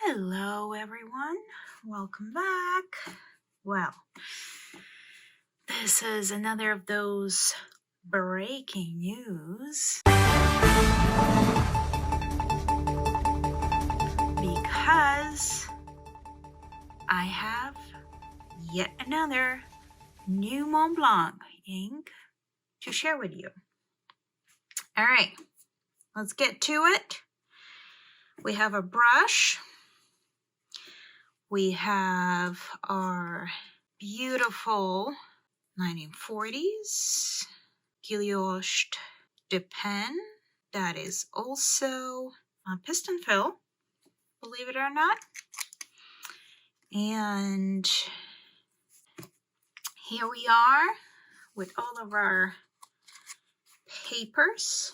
Hello everyone, welcome back. Well, this is another of those breaking news because I have yet another new Montblanc ink to share with you. All right, let's get to it. We have a brush. We have our beautiful 1940s guilloche de pen that is also a piston fill, believe it or not. And here we are with all of our papers.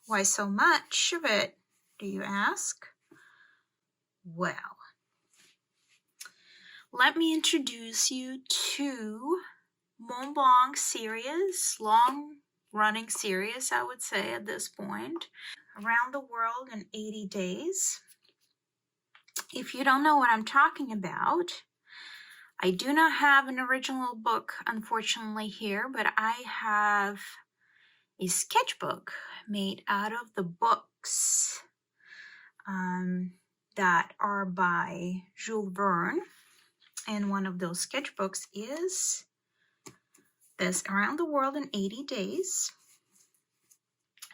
Why so much of it, do you ask? Well, let me introduce you to Montblanc series, long-running series, I would say at this point, Around the World in 80 Days. If you don't know what I'm talking about, I do not have an original book, unfortunately, here, but I have a sketchbook made out of the books that are by Jules Verne. And one of those sketchbooks is this, Around the World in 80 Days.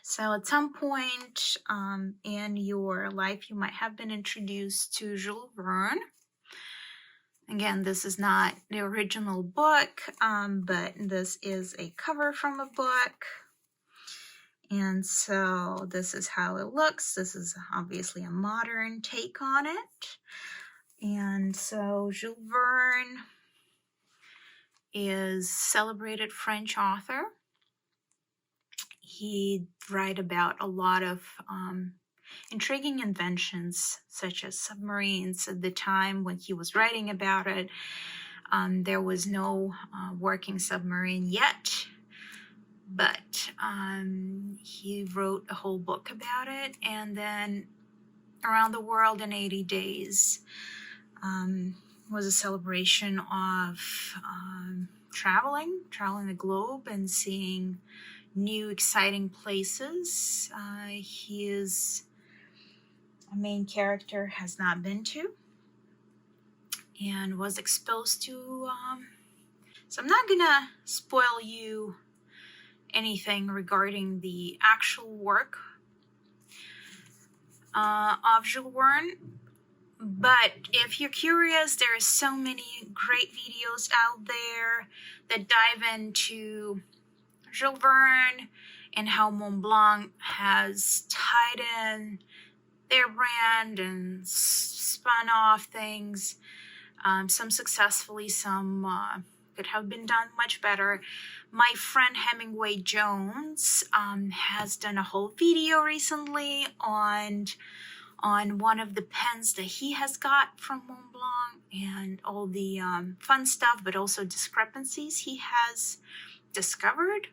So at some point in your life, you might have been introduced to Jules Verne. Again, this is not the original book, but this is a cover from a book. And so this is how it looks. This is obviously a modern take on it. And so Jules Verne is a celebrated French author. He'd write about a lot of intriguing inventions, such as submarines. At the time when he was writing about it, there was no working submarine yet, but he wrote a whole book about it. And then Around the World in 80 Days was a celebration of traveling the globe and seeing new exciting places his main character has not been to and was exposed to. So I'm not gonna spoil you anything regarding the actual work of Jules Verne. But if you're curious, there are so many great videos out there that dive into Jules Verne and how Montblanc has tied in their brand and spun off things, some successfully, some could have been done much better. My friend Hemingway Jones has done a whole video recently on one of the pens that he has got from Montblanc and all the fun stuff, but also discrepancies he has discovered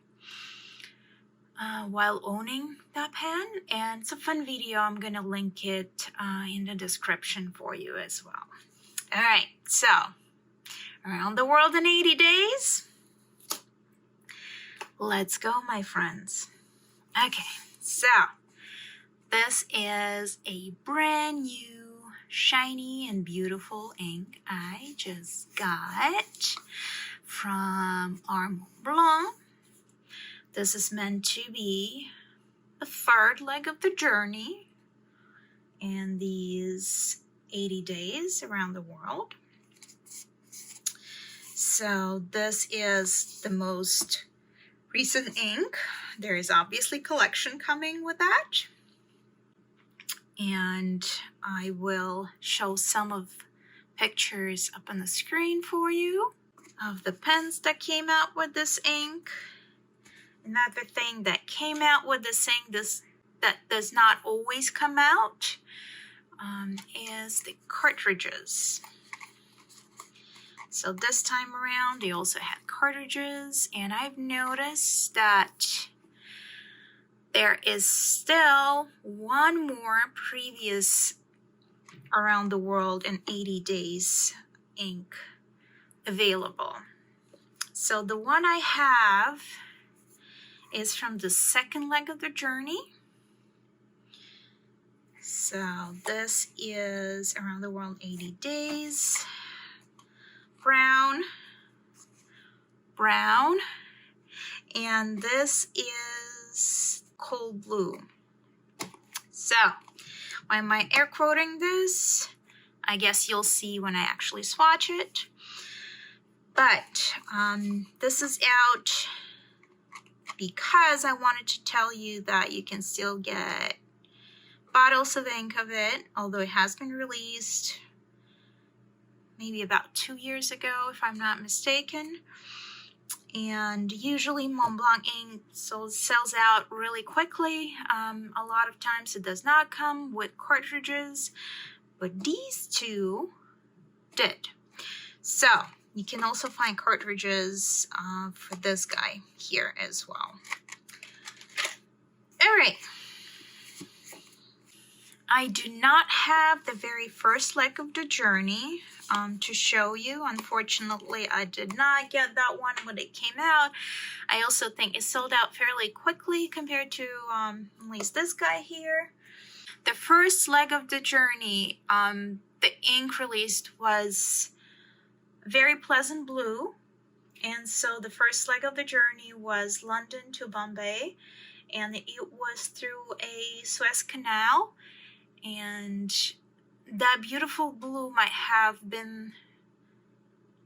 while owning that pen. And it's a fun video. I'm going to link it in the description for you as well. All right, so Around the World in 80 Days. Let's go, my friends. Okay, so this is a brand new, shiny and beautiful ink I just got from our Montblanc. This is meant to be the third leg of the journey in these 80 days around the world. So this is the most recent ink. There is obviously collection coming with that. And I will show some of pictures up on the screen for you of the pens that came out with this ink. Another thing that came out with this ink that does not always come out is the cartridges. So this time around, they also had cartridges, and I've noticed that there is still one more previous Around the World in 80 Days ink available. So the one I have is from the second leg of the journey. So this is Around the World 80 Days. Brown. And this is Cold Blue. So why am I air quoting this? I guess you'll see when I actually swatch it. But this is out because I wanted to tell you that you can still get bottles of ink of it, although it has been released maybe about 2 years ago, if I'm not mistaken. And usually Montblanc ink sells out really quickly. A lot of times it does not come with cartridges, but these two did. So you can also find cartridges for this guy here as well. All right. I do not have the very first leg of the journey to show you. Unfortunately, I did not get that one when it came out. I also think it sold out fairly quickly compared to at least this guy here. The first leg of the journey, the ink released was very pleasant blue. And so the first leg of the journey was London to Bombay. And it was through a Suez Canal. And that beautiful blue might have been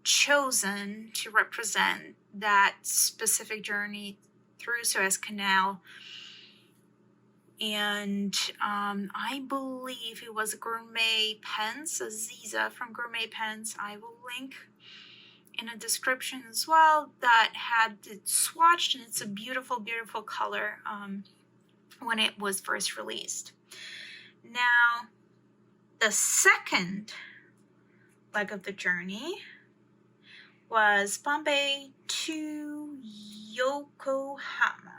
chosen to represent that specific journey through Suez Canal. And I believe it was Gourmet pens, Aziza from Gourmet pens. I will link in a description as well, that had it swatched, and it's a beautiful, beautiful color when it was first released. Now, the second leg of the journey was Bombay to Yokohama.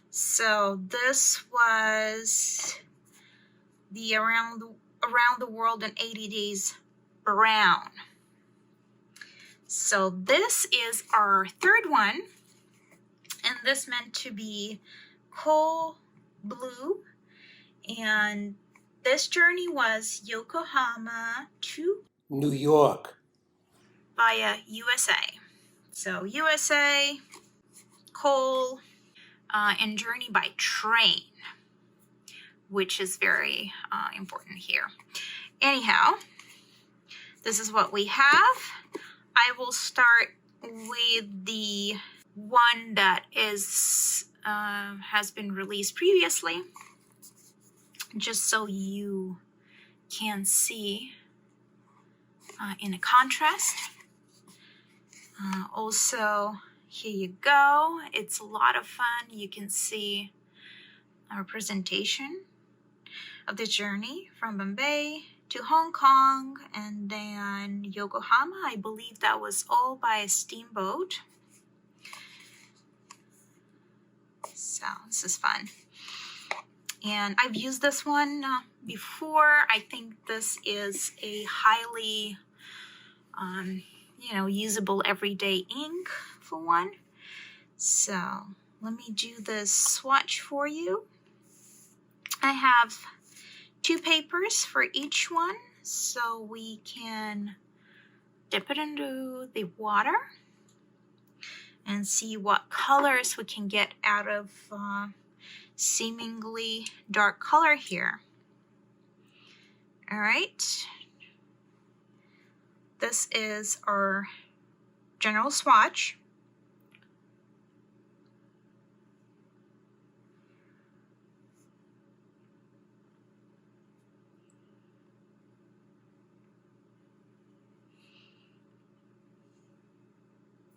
So this was the Around the World in 80 Days Brown. So this is our third one, and this meant to be Coal Blue. And this journey was Yokohama to New York via USA. So USA, coal, and journey by train, which is very important here. Anyhow, this is what we have. I will start with the one that is has been released previously, just so you can see in a contrast. Also, here you go. It's a lot of fun. You can see our presentation of the journey from Bombay to Hong Kong and then Yokohama. I believe that was all by a steamboat. So this is fun. And I've used this one before. I think this is a highly, usable everyday ink for one. So let me do this swatch for you. I have 2 papers for each one, so we can dip it into the water and see what colors we can get out of seemingly dark color here. All right, this is our general swatch.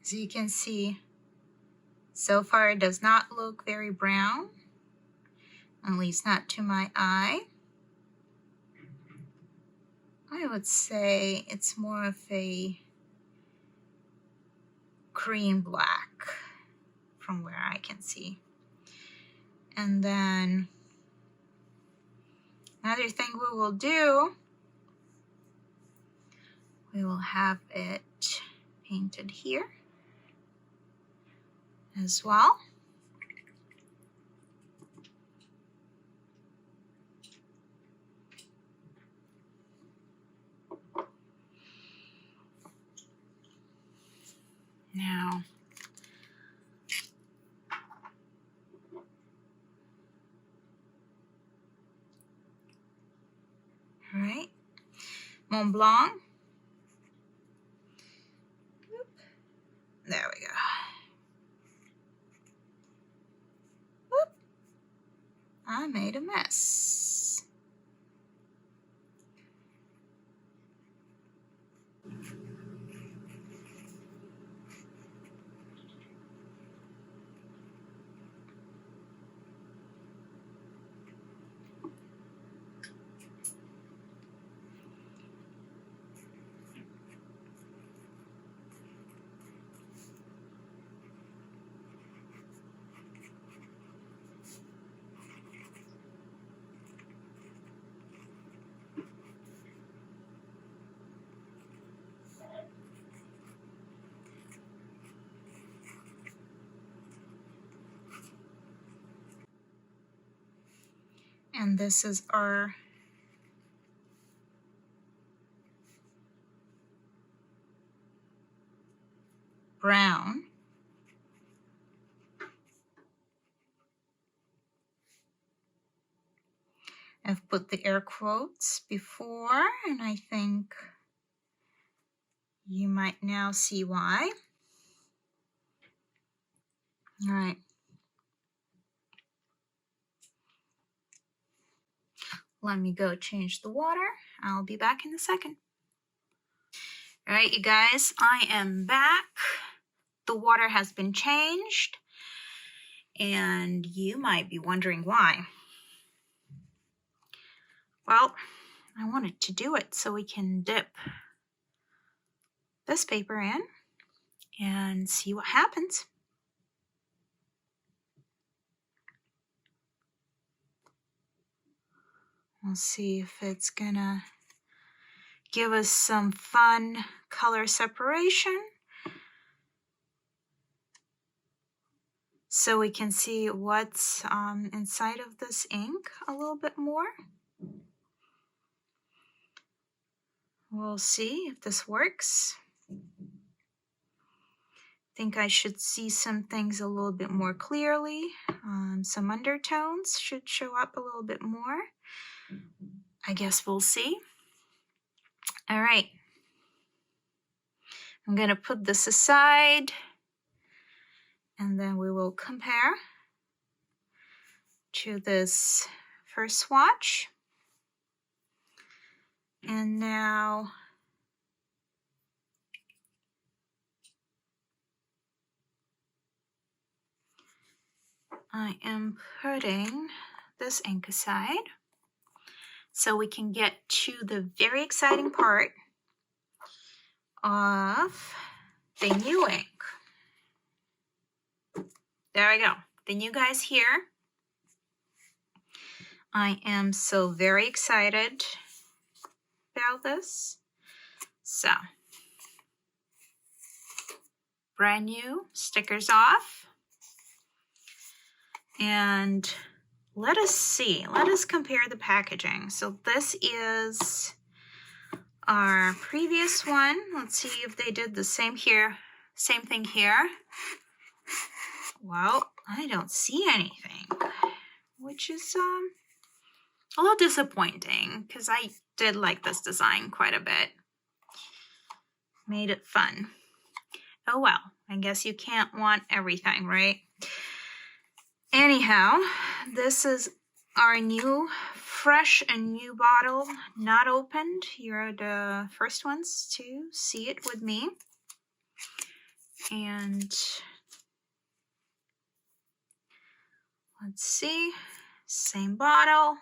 As you can see, so far it does not look very brown, at least not to my eye. I would say it's more of a cream black from where I can see. And then Another thing we will do, we will have it painted here as well. Now, all right, Montblanc. There we go. Whoop. I made a mess. And this is our brown. I've put the air quotes before, and I think you might now see why. All right. Let me go change the water. I'll be back in a second. All right, you guys, I am back. The water has been changed, and you might be wondering why. Well, I wanted to do it so we can dip this paper in and see what happens. We'll see if it's gonna give us some fun color separation so we can see what's inside of this ink a little bit more. We'll see if this works. I think I should see some things a little bit more clearly. Some undertones should show up a little bit more. I guess we'll see. All right. I'm going to put this aside, and then we will compare to this first swatch. And now I am putting this ink aside so we can get to the very exciting part of the new ink. There we go. Can you guys hear? I am so very excited about this. So, brand new, stickers off. And let us see, let us compare the packaging. So this is our previous one. Let's see if they did the same here, same thing here. Well, I don't see anything, which is a little disappointing because I did like this design quite a bit. Made it fun. Oh well, I guess you can't want everything, right? Anyhow, this is our new, fresh and new bottle, not opened. You're the first ones to see it with me. And let's see, same bottle.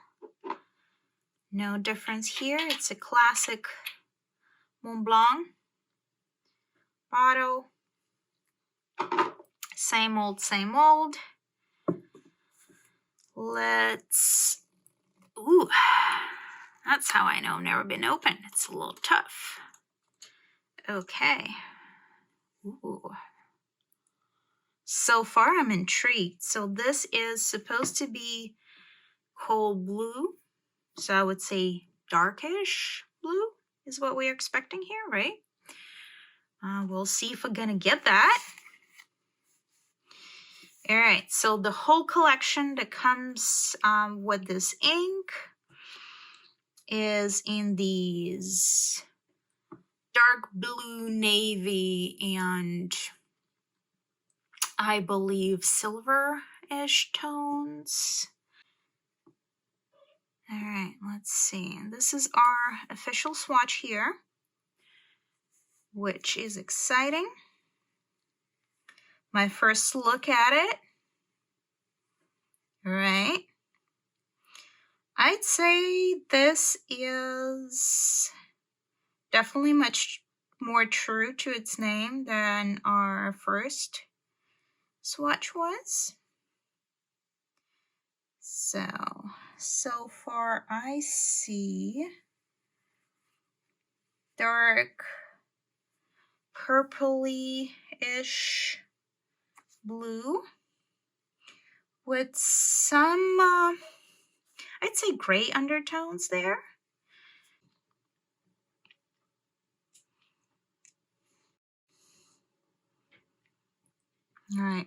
No difference here. It's a classic Montblanc bottle. Same old, same old. Let's, ooh, That's how I know never been opened. It's a little tough. Okay. Ooh. So far I'm intrigued. So this is supposed to be cold blue. So I would say darkish blue is what we're expecting here, right? We'll see if we're gonna get that. All right, so the whole collection that comes with this ink is in these dark blue, navy, and I believe silver-ish tones. All right, let's see. This is our official swatch here, which is exciting. My first look at it. All right. I'd say this is definitely much more true to its name than our first swatch was. So far I see dark purpley-ish blue with some, I'd say gray undertones there. All right.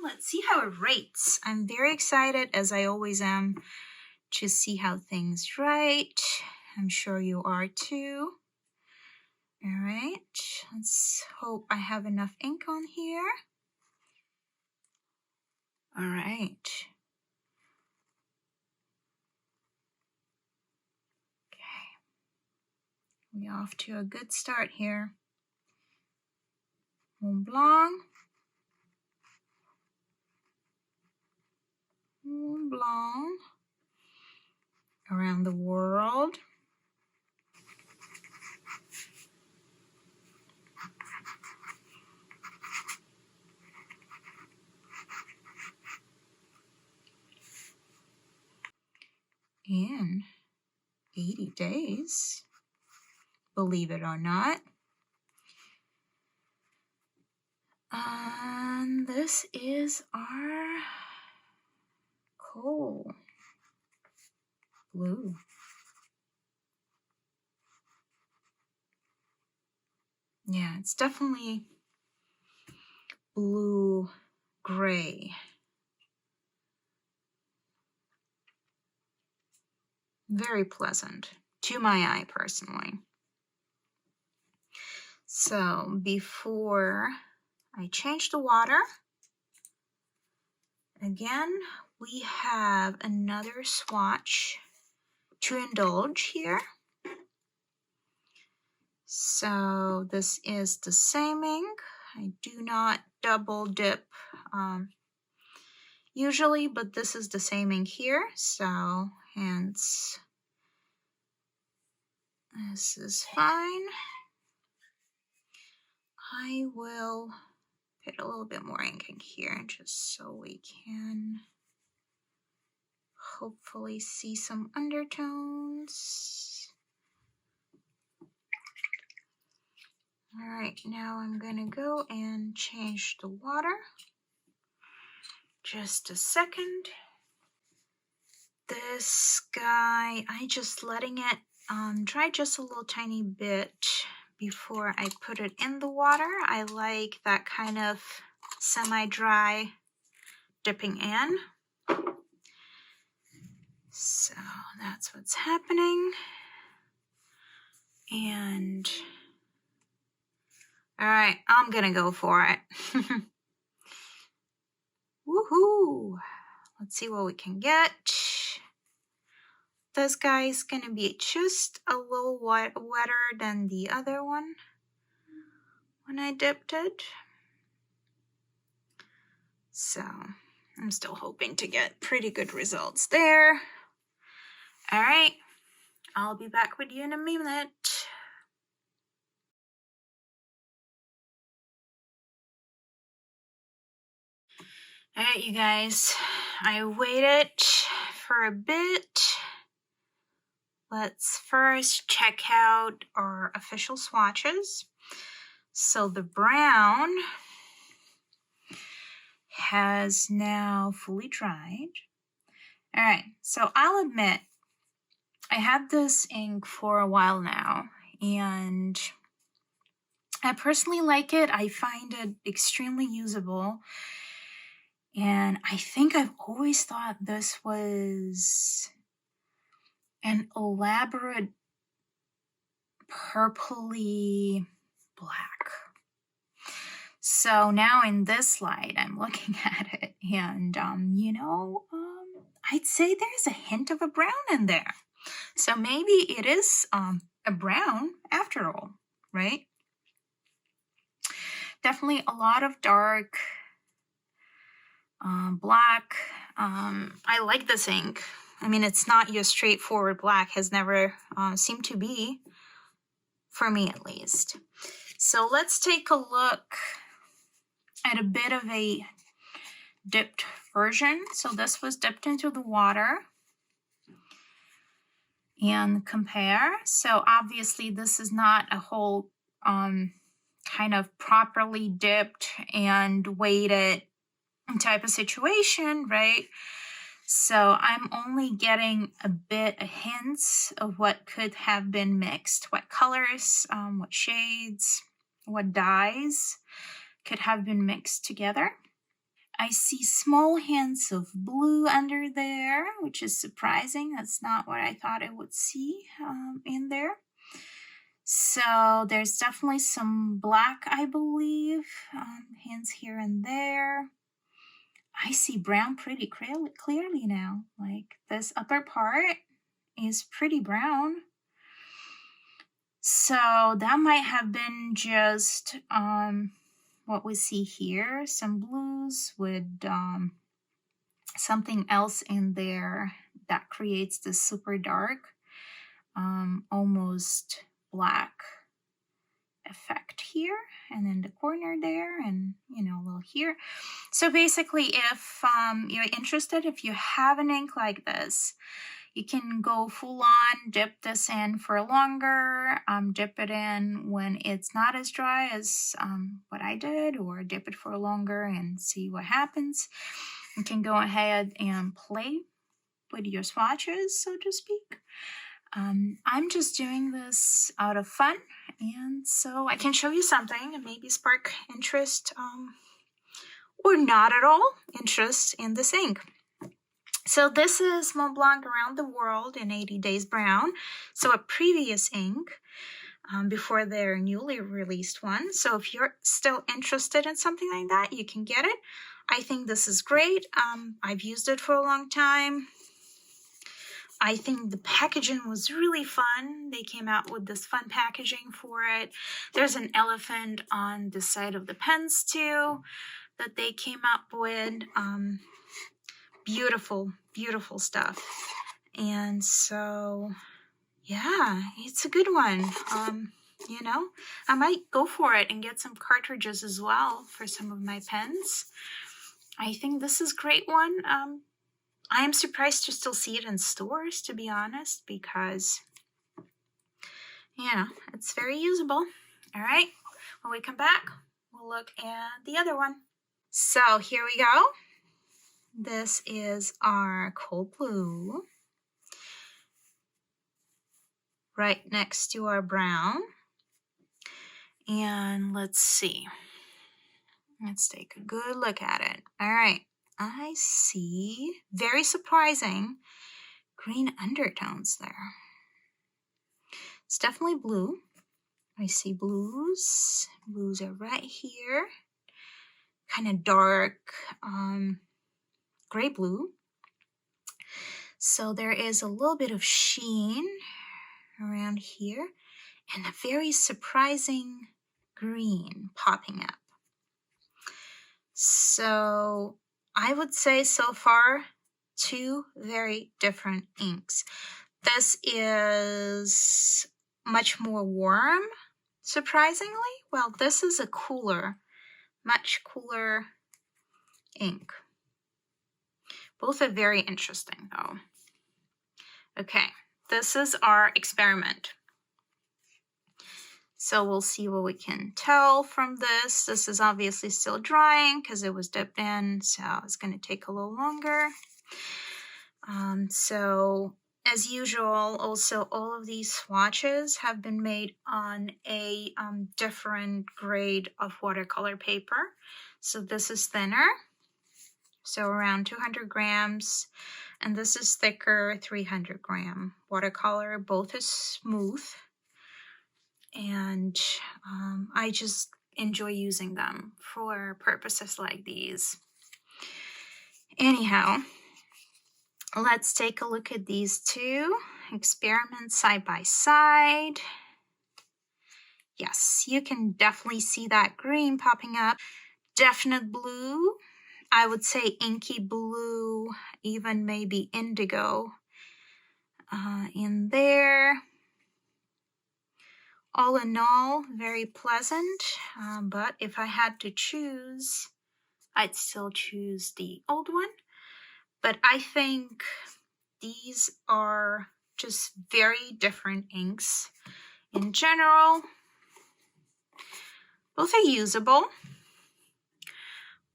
Let's see how it rates. I'm very excited, as I always am, to see how things write. I'm sure you are too. All right, let's hope I have enough ink on here. All right. Okay. We're off to a good start here. Montblanc. Montblanc. Around the world. In 80 days, believe it or not. And this is our coal blue. Yeah, it's definitely blue gray. Very pleasant to my eye personally. So before I change the water, again, we have another swatch to indulge here. So this is the same ink. I do not double dip usually, but this is the same ink here. So hence, this is fine. I will put a little bit more ink in here just so we can hopefully see some undertones. All right, now I'm gonna go and change the water. Just a second. This guy, I just letting it dry just a little tiny bit before I put it in the water. I like that kind of semi-dry dipping in. So that's what's happening. And all right, I'm gonna go for it. Woohoo! Let's see what we can get. This guy's gonna be just a little wetter than the other one when I dipped it. So I'm still hoping to get pretty good results there. All right, I'll be back with you in a minute. Alright, you guys, I waited for a bit. Let's first check out our official swatches. So the brown has now fully dried. Alright, so I'll admit, I had this ink for a while now, and I personally like it. I find it extremely usable. And I think I've always thought this was an elaborate purpley black. So now in this slide, I'm looking at it, and I'd say there's a hint of a brown in there. So maybe it is a brown after all, right? Definitely a lot of dark black. I like this ink. I mean, it's not your straightforward black, has never seemed to be, for me at least. So let's take a look at a bit of a dipped version. So this was dipped into the water and compare. So obviously this is not a whole kind of properly dipped and weighted type of situation, right? So I'm only getting a bit of hints of what could have been mixed, what colors, what shades, what dyes could have been mixed together. I see small hints of blue under there, which is surprising. That's not what I thought I would see in there. So there's definitely some black, I believe, hints here and there. I see brown pretty clearly now. Like this upper part is pretty brown. So that might have been just what we see here. Some blues with something else in there that creates this super dark, almost black effect here, and in the corner there, and a little here. So basically, if you're interested, if you have an ink like this, you can go full on, dip this in for longer, dip it in when it's not as dry as what I did, or dip it for longer and see what happens. You can go ahead and play with your swatches, so to speak. I'm just doing this out of fun, and so I can show you something and maybe spark interest or not at all interest in this ink. So this is Montblanc Around the World in 80 Days Brown. So a previous ink before their newly released one. So if you're still interested in something like that, you can get it. I think this is great. I've used it for a long time. I think the packaging was really fun. They came out with this fun packaging for it. There's an elephant on the side of the pens too that they came up with. Beautiful, beautiful stuff. And so, yeah, it's a good one. I might go for it and get some cartridges as well for some of my pens. I think this is a great one. I am surprised to still see it in stores, to be honest, because, it's very usable. All right, when we come back, we'll look at the other one. So here we go. This is our cold blue, right next to our brown. And let's see. Let's take a good look at it. All right. I see, very surprising, green undertones there. It's definitely blue. I see blues. Blues are right here. Kind of dark gray blue. So there is a little bit of sheen around here, and a very surprising green popping up. So I would say so far, two very different inks. This is much more warm, surprisingly. Well, this is a cooler, much cooler ink. Both are very interesting though. Okay, this is our experiment. So we'll see what we can tell from this. This is obviously still drying because it was dipped in, so it's going to take a little longer. So as usual, also all of these swatches have been made on a different grade of watercolor paper. So this is thinner, so around 200 grams, and this is thicker, 300 gram watercolor. Both is smooth, and I just enjoy using them for purposes like these. Anyhow, let's take a look at these two experiments side by side. Yes, you can definitely see that green popping up. Definite blue, I would say inky blue, even maybe indigo in there. All in all, very pleasant, but if I had to choose, I'd still choose the old one. But I think these are just very different inks in general. Both are usable.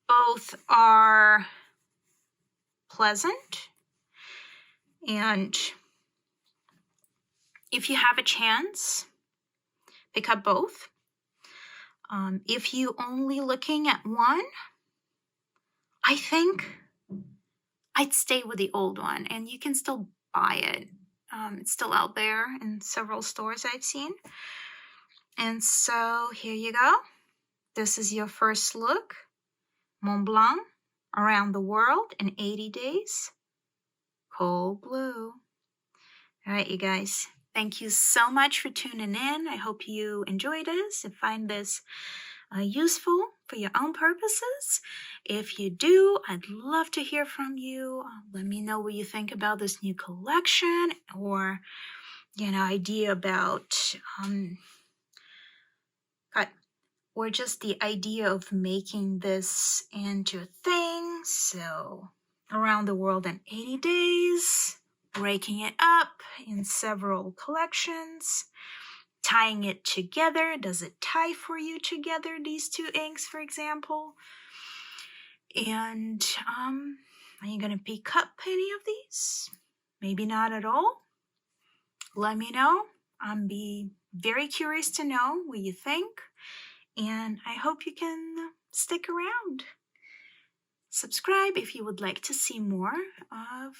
Both are pleasant. And if you have a chance, pick up both. If you only looking at one, I think I'd stay with the old one, and you can still buy it. It's still out there in several stores I've seen. And so here you go. This is your first look. Montblanc, Around the World in 80 Days. Cold blue. All right, you guys. Thank you so much for tuning in. I hope you enjoyed this and find this useful for your own purposes. If you do, I'd love to hear from you. Let me know what you think about this new collection, or idea about or just the idea of making this into a thing. So Around the World in 80 Days, breaking it up in several collections, tying it together. Does it tie for you together, these two inks, for example? And are you going to pick up any of these? Maybe not at all. Let me know. I'll be very curious to know what you think. And I hope you can stick around. Subscribe if you would like to see more of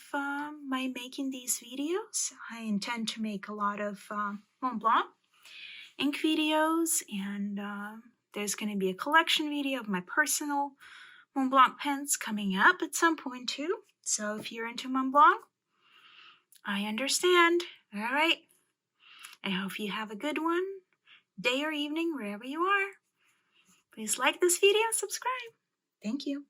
my making these videos. I intend to make a lot of Montblanc ink videos, and there's going to be a collection video of my personal Montblanc pens coming up at some point too. So if you're into Montblanc, I understand. All right. I hope you have a good one, day or evening, wherever you are. Please like this video and subscribe. Thank you.